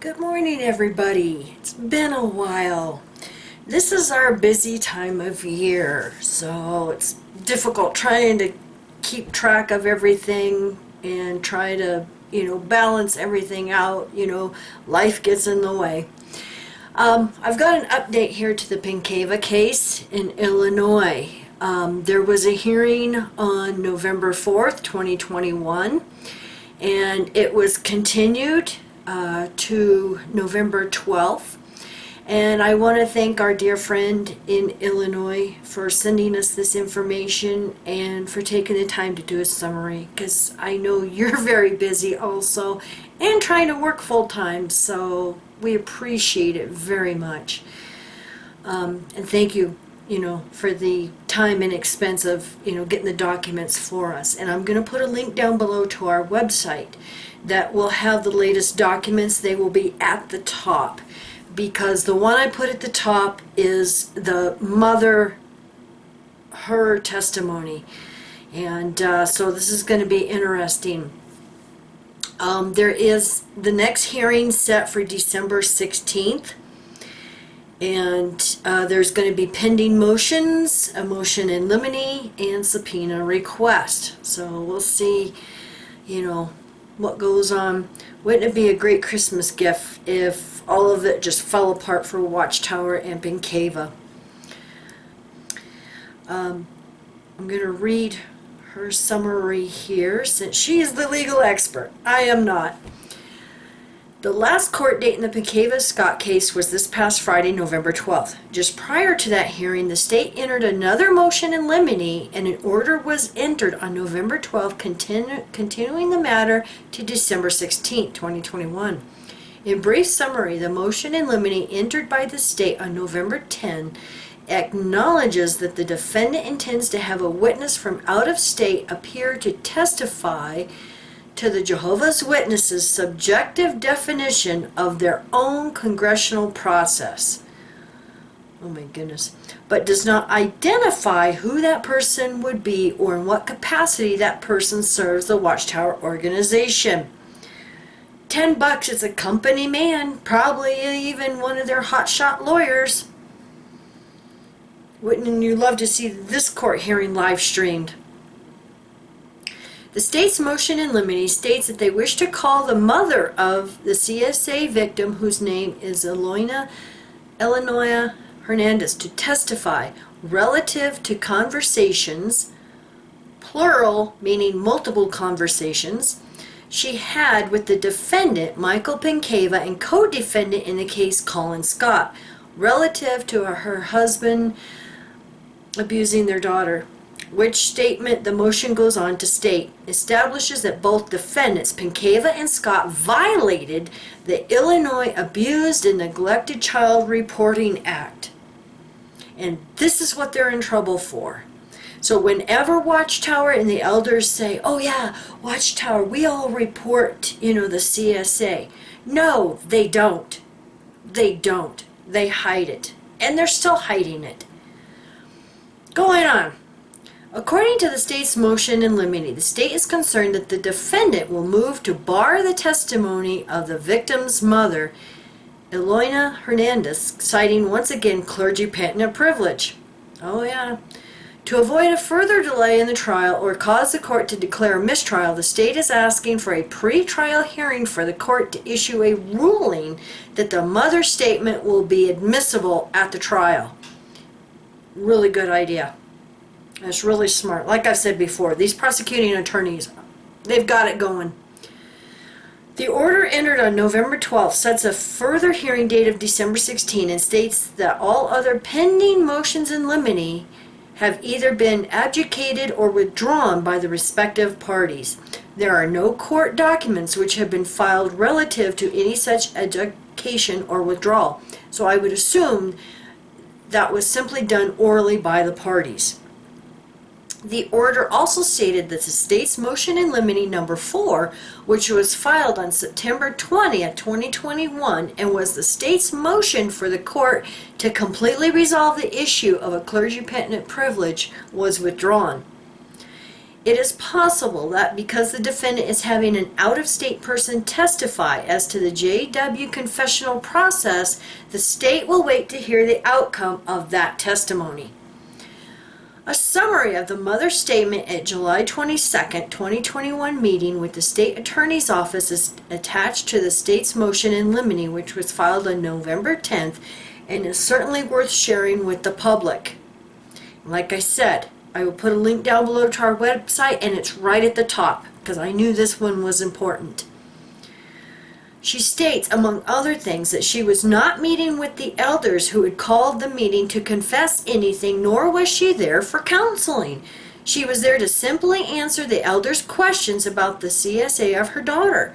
Good morning, everybody. It's been a while. This is our busy time of year, so it's difficult trying to keep track of everything and try to, balance everything out. Life gets in the way. I've got an update here to the Pinkeva case in Illinois. There was a hearing on November 4th, 2021, and it was continued to November 12th. And I want to thank our dear friend in Illinois for sending us this information and for taking the time to do a summary, because I know you're very busy also and trying to work full time, so we appreciate it very much. And thank you, for the time and expense of, getting the documents for us. And I'm going to put a link down below to our website that will have the latest documents. They will be at the top, because the one I put at the top is the mother, her testimony. And so this is going to be interesting. There is the next hearing set for December 16th. And there's going to be pending motions, a motion in limine, and subpoena request. So we'll see, what goes on. Wouldn't it be a great Christmas gift if all of it just fell apart for Watchtower and Pinkeva? I'm going to read her summary here, since she is the legal expert. I am not. The last court date in the Pinkeva-Scott case was this past Friday, November 12th. Just prior to that hearing, the state entered another motion in limine, and an order was entered on November 12th, continuing the matter to December 16th, 2021. In brief summary, the motion in limine entered by the state on November 10 acknowledges that the defendant intends to have a witness from out of state appear to testify to the Jehovah's Witnesses' subjective definition of their own congressional process. Oh my goodness. But does not identify who that person would be or in what capacity that person serves the Watchtower organization. $10, it's a company man, probably even one of their hotshot lawyers. Wouldn't you love to see this court hearing live streamed? The state's motion in limine states that they wish to call the mother of the CSA victim, whose name is Eleonora Hernandez, to testify relative to conversations, plural meaning multiple conversations, she had with the defendant, Michael Penkeva, and co-defendant in the case, Colin Scott, relative to her husband abusing their daughter. Which statement, the motion goes on to state, establishes that both defendants, Pinkeva and Scott, violated the Illinois Abused and Neglected Child Reporting Act. And this is what they're in trouble for. So whenever Watchtower and the elders say, oh yeah, Watchtower, we all report, the CSA. No, they don't. They don't. They hide it. And they're still hiding it. Going on. According to the state's motion in limine, the state is concerned that the defendant will move to bar the testimony of the victim's mother, Eleonora Hernandez, citing once again clergy patent privilege. Oh yeah. To avoid a further delay in the trial or cause the court to declare a mistrial, the state is asking for a pre-trial hearing for the court to issue a ruling that the mother's statement will be admissible at the trial. Really good idea. That's really smart. Like I've said before, these prosecuting attorneys, they've got it going. The order entered on November 12th sets a further hearing date of December 16 and states that all other pending motions in limine have either been abjugated or withdrawn by the respective parties. There are no court documents which have been filed relative to any such adjudication or withdrawal. So I would assume that was simply done orally by the parties. The order also stated that the state's motion in limine number 4, which was filed on September 20th, 2021, and was the state's motion for the court to completely resolve the issue of a clergy patent privilege, was withdrawn. It is possible that because the defendant is having an out-of-state person testify as to the J.W. confessional process, the state will wait to hear the outcome of that testimony. A summary of the mother's statement at July 22, 2021 meeting with the state attorney's office is attached to the state's motion in limine, which was filed on November 10th and is certainly worth sharing with the public. Like I said, I will put a link down below to our website, and it's right at the top because I knew this one was important. She states, among other things, that she was not meeting with the elders who had called the meeting to confess anything, nor was she there for counseling. She was there to simply answer the elders' questions about the CSA of her daughter.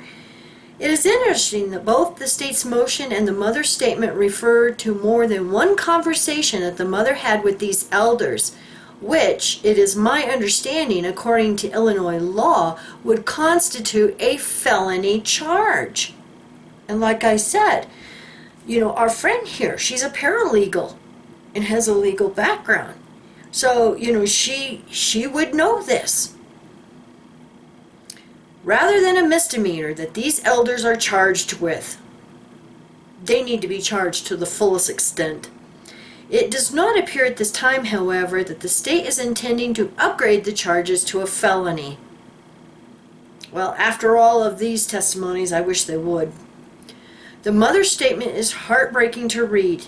It is interesting that both the state's motion and the mother's statement refer to more than one conversation that the mother had with these elders, which, it is my understanding, according to Illinois law, would constitute a felony charge. And like I said, our friend here, she's a paralegal and has a legal background. So, she would know this. Rather than a misdemeanor that these elders are charged with, they need to be charged to the fullest extent. It does not appear at this time, however, that the state is intending to upgrade the charges to a felony. Well, after all of these testimonies, I wish they would. The mother's statement is heartbreaking to read.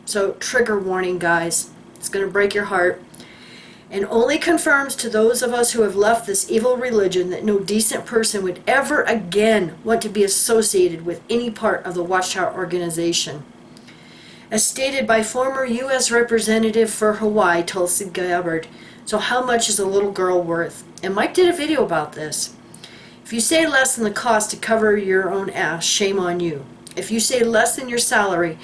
So, trigger warning, guys. It's going to break your heart. And only confirms to those of us who have left this evil religion that no decent person would ever again want to be associated with any part of the Watchtower organization. As stated by former U.S. Representative for Hawaii, Tulsi Gabbard, so how much is a little girl worth? And Mike did a video about this. If you say less than the cost to cover your own ass, shame on you. If you say less than your salary,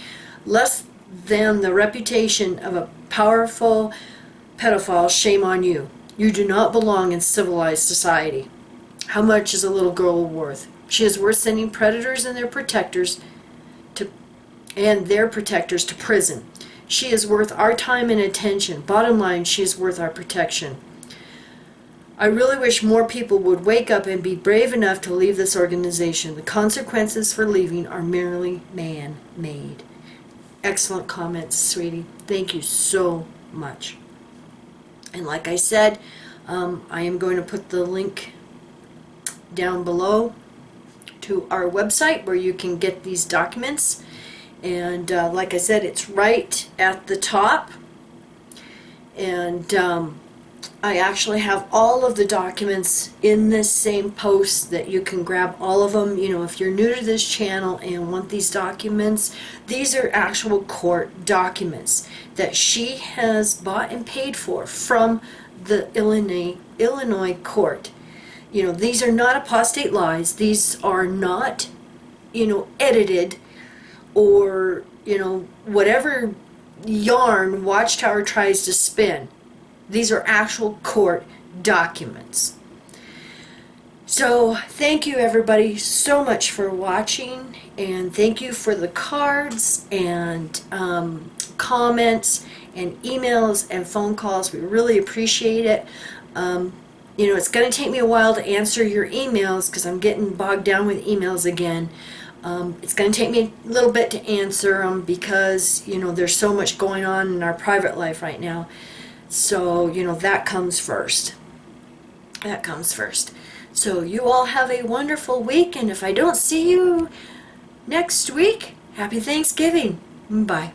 less than the reputation of a powerful pedophile, shame on you. You do not belong in civilized society. How much is a little girl worth? She is worth sending predators and their protectors to prison. She is worth our time and attention. Bottom line, she is worth our protection. I really wish more people would wake up and be brave enough to leave this organization. The consequences for leaving are merely man-made. Excellent comments, sweetie. Thank you so much. And like I said, I am going to put the link down below to our website where you can get these documents. And like I said, it's right at the top. And I actually have all of the documents in this same post that you can grab all of them. If you're new to this channel and want these documents, these are actual court documents that she has bought and paid for from the Illinois court. These are not apostate lies. These are not, edited or, whatever yarn Watchtower tries to spin. These are actual court documents. So thank you everybody so much for watching, and thank you for the cards and comments and emails and phone calls. We really appreciate it. It's going to take me a while to answer your emails because I'm getting bogged down with emails again. It's going to take me a little bit to answer them because there's so much going on in our private life right now. So, that comes first. That comes first. So, you all have a wonderful week, and if I don't see you next week, happy Thanksgiving. Bye.